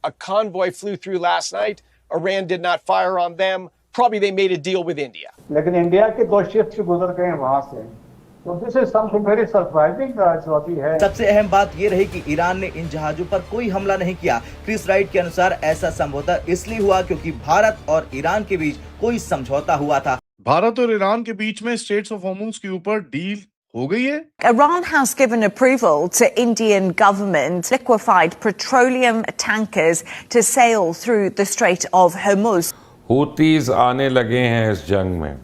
A convoy flew through last night. Iran did not fire on them. Probably they made a deal with India. लेकिन India के 2 ships गुजर गए वहां से, तो this is something very surprising जो अभी है। सबसे अहम बात ये रही कि ईरान ने इन जहाजों पर कोई हमला नहीं किया। क्रिस राइट के अनुसार ऐसा संभवतः इसलिए हुआ क्योंकि भारत और ईरान के बीच कोई समझौता हुआ था। भारत और ईरान के बीच में स्ट्रेट्स ऑफ हॉर्मुज के ऊपर डील हो गई है। Iran has given approval to Indian government liquefied petroleum tankers to sail through the Strait of Hormuz. Houthis आने लगे हैं इस जंग में,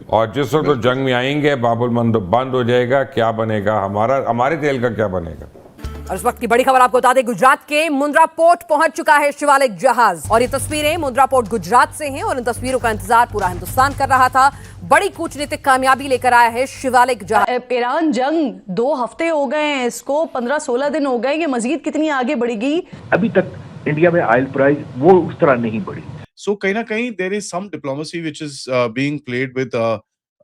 और जिस वक्त तो जंग में आएंगे बाबुल मंदब बंद हो जाएगा। क्या बनेगा हमारे तेल का क्या बनेगा? और इस वक्त की बड़ी खबर आपको बता दें, गुजरात के मुंद्रा पोर्ट पहुंच चुका है शिवालिक जहाज। और ये तस्वीरें मुंद्रा पोर्ट गुजरात से हैं और इन तस्वीरों का इंतजार पूरा हिंदुस्तान कर रहा था। बड़ी कूटनीतिक कामयाबी लेकर आया है शिवालिक जहाज। ईरान जंग 2 हफ्ते हो गए हैं, इसको 15-16 दिन हो गए। ये मजीद कितनी आगे बढ़ेगी? अभी तक इंडिया में ऑयल प्राइस वो उस तरह नहीं बढ़ी। So कहीं ना कहीं there is some diplomacy which is being played with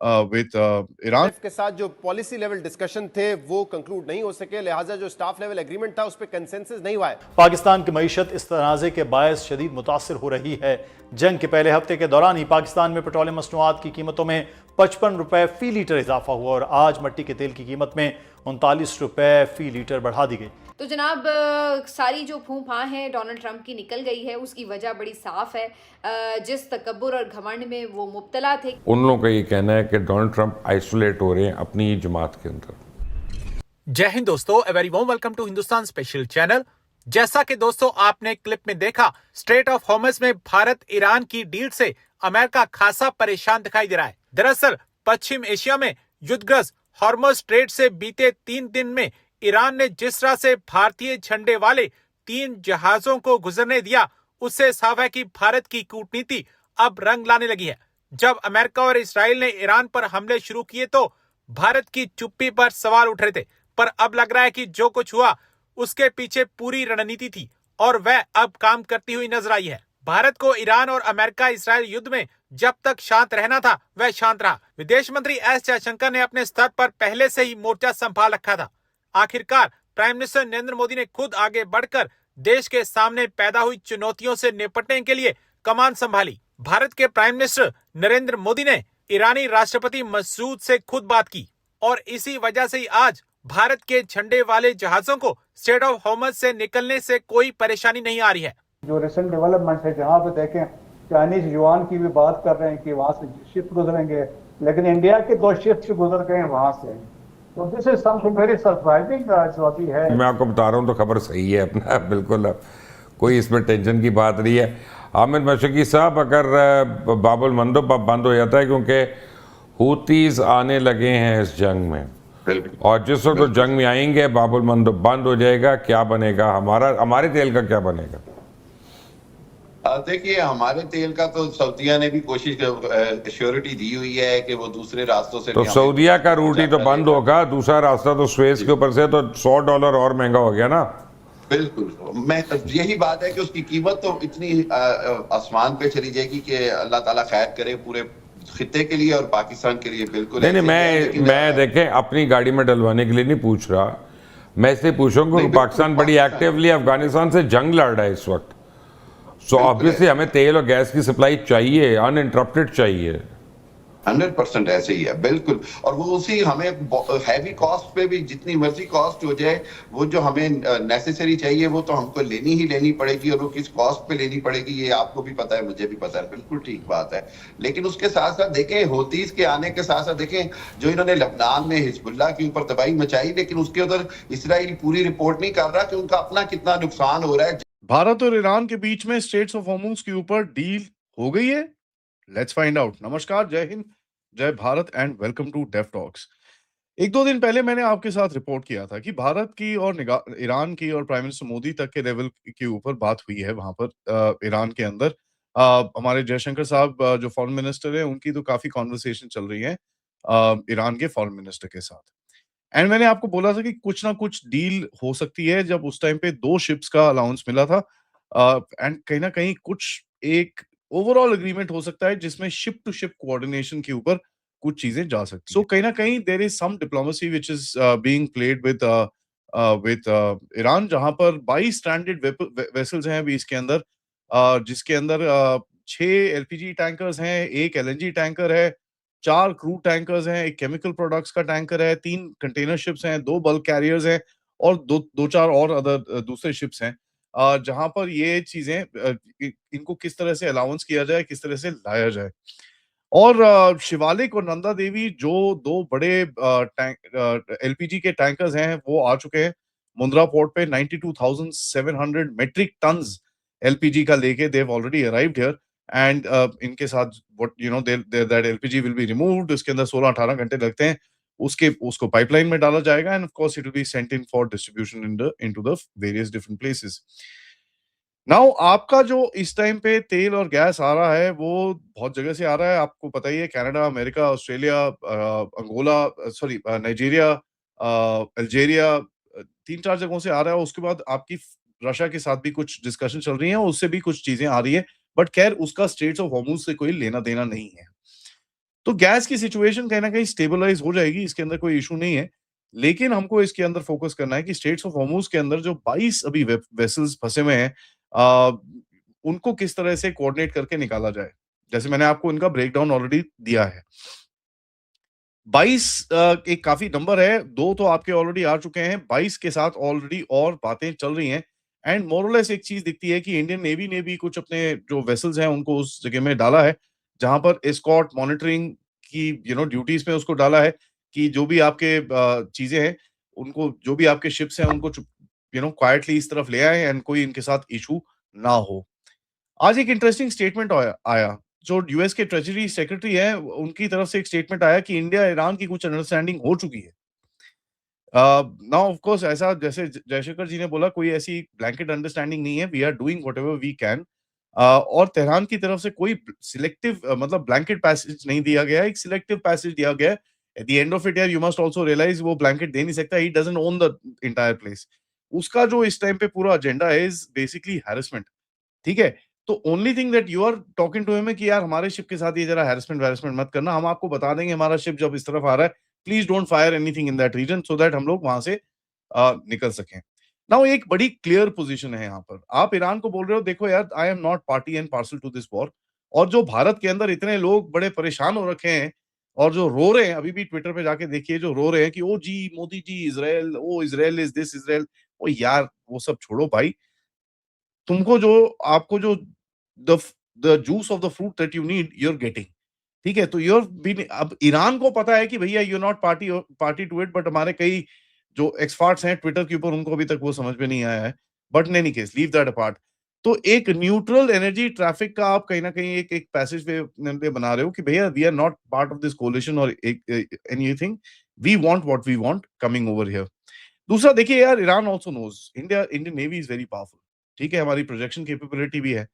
Iran के साथ जो पॉलिसी लेवल डिस्कशन थे वो कंक्लूड नहीं हो सके, लिहाजा जो स्टाफ लेवल एग्रीमेंट था उस पर कंसेंसस नहीं हुआ है। पाकिस्तान की मईशत इस तनाज़े के बायस शदीद मुतासिर हो रही है। जंग के पहले हफ्ते के दौरान ही पाकिस्तान में पेट्रोलियम मसनूआत की कीमतों में 55 रुपए फी लीटर इजाफा हुआ और आज मट्टी के तेल की कीमत में 39 रुपए फी लीटर बढ़ा दी गई। तो जनाब, सारी जो फूंफां है डोनाल्ड ट्रंप की निकल गई है। उसकी वजह बड़ी साफ है, जिस तकब्बुर और घमंड में वो मुब्तला थे। उन लोगों का ये कहना है कि डोनाल्ड ट्रंप आइसोलेट हो रहे हैं अपनी जमात के अंदर। जय हिंद दोस्तों, a very warm welcome to Hindustan special channel. जैसा कि दोस्तों आपने क्लिप में देखा, स्ट्रेट ऑफ हॉर्मुज में भारत ईरान की डील से अमेरिका खासा परेशान दिखाई दे रहा है। दरअसल पश्चिम एशिया में युद्धग्रस्त हॉर्मुज स्ट्रेट से बीते 3 दिन में ईरान ने जिस तरह से भारतीय झंडे वाले 3 जहाजों को गुजरने दिया, उससे साफ है कि भारत की कूटनीति अब रंग लाने लगी है। जब अमेरिका और इसराइल ने ईरान पर हमले शुरू किए तो भारत की चुप्पी पर सवाल उठ रहे थे, पर अब लग रहा है कि जो कुछ हुआ उसके पीछे पूरी रणनीति थी और वह अब काम करती हुई नजर आई है। भारत को ईरान और अमेरिका इसराइल युद्ध में जब तक शांत रहना था वह शांत रहा। विदेश मंत्री एस जयशंकर ने अपने स्तर पर पहले से ही मोर्चा संभाल रखा था। आखिरकार प्राइम मिनिस्टर नरेंद्र मोदी ने खुद आगे बढ़कर देश के सामने पैदा हुई चुनौतियों से निपटने के लिए कमान संभाली। भारत के प्राइम मिनिस्टर नरेंद्र मोदी ने ईरानी राष्ट्रपति मसूद से खुद बात की और इसी वजह से ही आज भारत के झंडे वाले जहाजों को स्ट्रेट ऑफ हॉर्मुज से निकलने से कोई परेशानी नहीं आ रही है। जो रिसेंट डेवलपमेंट है, जहाँ पे देखें चाइनीज युआन की भी बात कर रहे हैं कि वहां से शिप गुजरेंगे, लेकिन इंडिया के 2 शिप्स गुजर गए वहां से, तो this is something very surprising जो अभी है। मैं आपको बता रहा हूँ तो खबर सही है अपना, बिल्कुल कोई इसमें टेंशन की बात नहीं है। हामिद मशरकी साहब, अगर बाबुल मंदब बंद हो जाता है क्योंकि हूतीज आने लगे हैं इस जंग में, और जिस वक्त तो जंग में आएंगे बाबुल मंदब बंद हो जाएगा। क्या बनेगा हमारे तेल का क्या बनेगा? देखिए, हमारे तेल का तो सऊदिया ने भी कोशिश श्योरिटी दी हुई है कि वो दूसरे रास्तों से, तो सऊदिया का रूट ही तो बंद होगा, दूसरा रास्ता तो स्वेज के ऊपर से तो $100 और महंगा हो गया ना। बिल्कुल, मैं यही बात है कि उसकी कीमत तो इतनी आसमान पे चली जाएगी कि अल्लाह ताला खैर करे पूरे खित्ते के लिए और पाकिस्तान के लिए। बिल्कुल नहीं, मैं देखें अपनी गाड़ी में डलवाने के लिए नहीं पूछ रहा, मैं इसलिए पूछूंगा कि पाकिस्तान बड़ी एक्टिवली अफगानिस्तान से जंग लड़ रहा है इस वक्त। सो ऑब्वियसली हमें तेल और गैस की सप्लाई चाहिए, अनइंटरप्टेड चाहिए। 100% ऐसे ही है, बिल्कुल। और वो उसी हमें हैवी कॉस्ट पे भी जितनी मर्जी कॉस्ट हो जाए, वो जो हमें नेसेसरी चाहिए वो तो हमको लेनी ही लेनी पड़ेगी, और वो किस कॉस्ट पे लेनी पड़ेगी ये आपको भी पता है, मुझे भी पता है, बिल्कुल ठीक बात है। लेकिन उसके साथ साथ देखें, हूतीज के आने के साथ साथ देखें जो इन्होंने लबनान में हिजबुल्लाह के ऊपर तबाही मचाई, लेकिन उसके उधर इसराइल पूरी रिपोर्ट नहीं कर रहा कि उनका अपना कितना नुकसान हो रहा है। भारत और ईरान के बीच में स्ट्रेट्स ऑफ हॉर्मुज के ऊपर डील हो गई है। Let's find out. नमस्कार, जय हिंद, जय Bharat and welcome to Def Talks. 1-2 दिन पहले मैंने आपके साथ रिपोर्ट किया था कि भारत की और ईरान की और प्राइम मिनिस्टर मोदी तक के लेवल के ऊपर बात हुई है वहां पर ईरान के अंदर। हमारे जयशंकर साहब जो फॉरेन मिनिस्टर है, उनकी तो काफी कॉन्वर्सेशन चल रही है ईरान के फॉरेन मिनिस्टर के साथ। एंड मैंने आपको बोला था कि कुछ ना कुछ डील हो सकती है, जब उस टाइम पे 2 शिप्स का अलाउंस मिला था एंड कहीं ना कहीं कुछ एक ओवरऑल एग्रीमेंट हो सकता है जिसमें शिप टू शिप कोऑर्डिनेशन के ऊपर कुछ चीजें जा सकती हैं। सो कहीं ना कहीं there is some diplomacy which is being played with with Iran, जहां पर 22 स्ट्रैंडेड वेसल्स हैं अभी इसके अंदर, जिसके अंदर 6 एलपीजी टैंकर्स हैं, 1 एलएनजी टैंकर है, 4 क्रूड टैंकर्स हैं, 1 केमिकल प्रोडक्ट्स का टैंकर है, 3 कंटेनर शिप्स हैं, 2 बल्क कैरियर्स हैं और दो चार और अदर दूसरे शिप्स हैं, जहां पर ये चीजें इनको किस तरह से अलाउंस किया जाए, किस तरह से लाया जाए। और शिवालिक और नंदा देवी जो 2 बड़े एलपीजी के टैंकर्स हैं वो आ चुके हैं मुंद्रा पोर्ट पे। 92,700 मेट्रिक टन्स एलपीजी का लेके they have already arrived here and इनके साथ what you know that LPG will be removed. इसके अंदर 16-18 घंटे लगते हैं, उसको पाइपलाइन में डाला जाएगा end of course it will be sent in for distribution into the various different places. Now आपका जो इस टाइम पे तेल और गैस आ रहा है वो बहुत जगह से आ रहा है, आपको पता ही है, Canada, America, Australia, Angola, sorry Nigeria, Algeria, 3-4 जगहों से आ रहा है। उसके बाद आपकी रशिया के साथ भी कुछ डिस्कशन चल रही है, उससे भी कुछ चीजें आ रही है, बट खैर उसका स्ट्रेट्स ऑफ हॉर्मुज से कोई लेना देना नहीं है। तो गैस की सिचुएशन कहीं ना कहीं स्टेबलाइज हो जाएगी, इसके अंदर कोई इशू नहीं है, लेकिन हमको इसके अंदर फोकस करना है कि स्ट्रेट्स ऑफ हॉर्मुज के अंदर जो 22 अभी वेसल्स फंसे हुए हैं, आ, उनको किस तरह से कोऑर्डिनेट करके निकाला जाए। जैसे मैंने आपको इनका ब्रेकडाउन ऑलरेडी दिया है। 22 एक काफी नंबर है, 2 तो आपके ऑलरेडी आ चुके हैं, 22 के साथ ऑलरेडी और बातें चल रही हैं एंड मोरलेस एक चीज दिखती है कि इंडियन नेवी ने भी कुछ अपने जो वेसल्स हैं उनको उस जगह में डाला है जहां पर एस्कॉर्ट मॉनिटरिंग की ड्यूटीज में उसको डाला है कि जो भी आपके चीजें हैं उनको, जो भी आपके शिप्स हैं उनको क्वाइटली इस तरफ ले आए एंड कोई इनके साथ इशू ना हो। आज एक इंटरेस्टिंग स्टेटमेंट आया जो यूएस के ट्रेजरी सेक्रेटरी है, उनकी तरफ से एक स्टेटमेंट आया कि इंडिया ईरान की कुछ अंडरस्टैंडिंग हो चुकी है। नाउ ऑफ कोर्स ऐसा जैसे जयशंकर जी ने बोला, कोई ऐसी ब्लैंकेट अंडरस्टैंडिंग नहीं है, we are doing whatever we can, और तेहरान की तरफ से कोई सिलेक्टिव मतलब ब्लैंकेट पैसेज नहीं दिया गया है, एक सिलेक्टिव पैसेज दिया गया है। At the end of it यार, यू मस्ट आल्सो रियलाइज वो ब्लैंकेट दे नहीं सकता, he doesn't own the entire place. उसका जो इस टाइम पे पूरा एजेंडा है इज बेसिकली हैरेसमेंट, ठीक है। तो only thing that you are talking to him है कि यार हमारे शिप के साथ ये जरा हैरेसमेंट मत करना, हम आपको बता देंगे हमारा शिप जब इस तरफ आ रहा है, please don't fire anything in that region, so that हम लोग वहां से निकल सकें। नाउ एक बड़ी क्लियर पोजीशन है यहाँ पर, आप ईरान को बोल रहे हो देखो यार, I am not party and parcel to this war, और जो भारत के अंदर इतने लोग बड़े परेशान हो रखे हैं और जो रो रहे हैं, अभी भी ट्विटर पे जाके देखिए, जो रो रहे हैं कि ओ जी मोदी जी इजराइल, ओ इजराइल इज दिस इजराइल, ओ यार वो सब छोड़ो भाई, तुमको जो आपको जो the the juice of the fruit that you need you are getting, ठीक है। तो यू बीन, अब ईरान को पता है कि भैया you not party to it, but हमारे कई जो एक्सपर्ट्स हैं ट्विटर के ऊपर उनको अभी तक वो समझ में नहीं आया है, but in any case leave that apart. तो एक न्यूट्रल एनर्जी ट्रैफिक का आप कहीं ना कहीं एक पैसेज वे बना रहे हो कि भैया we are not part of this coalition और anything, we want what we want coming over here. दूसरा देखिए यार, Iran also knows Indian navy is very powerful, ठीक है, हमारी प्रोजेक्शन कैपेबिलिटी भी है,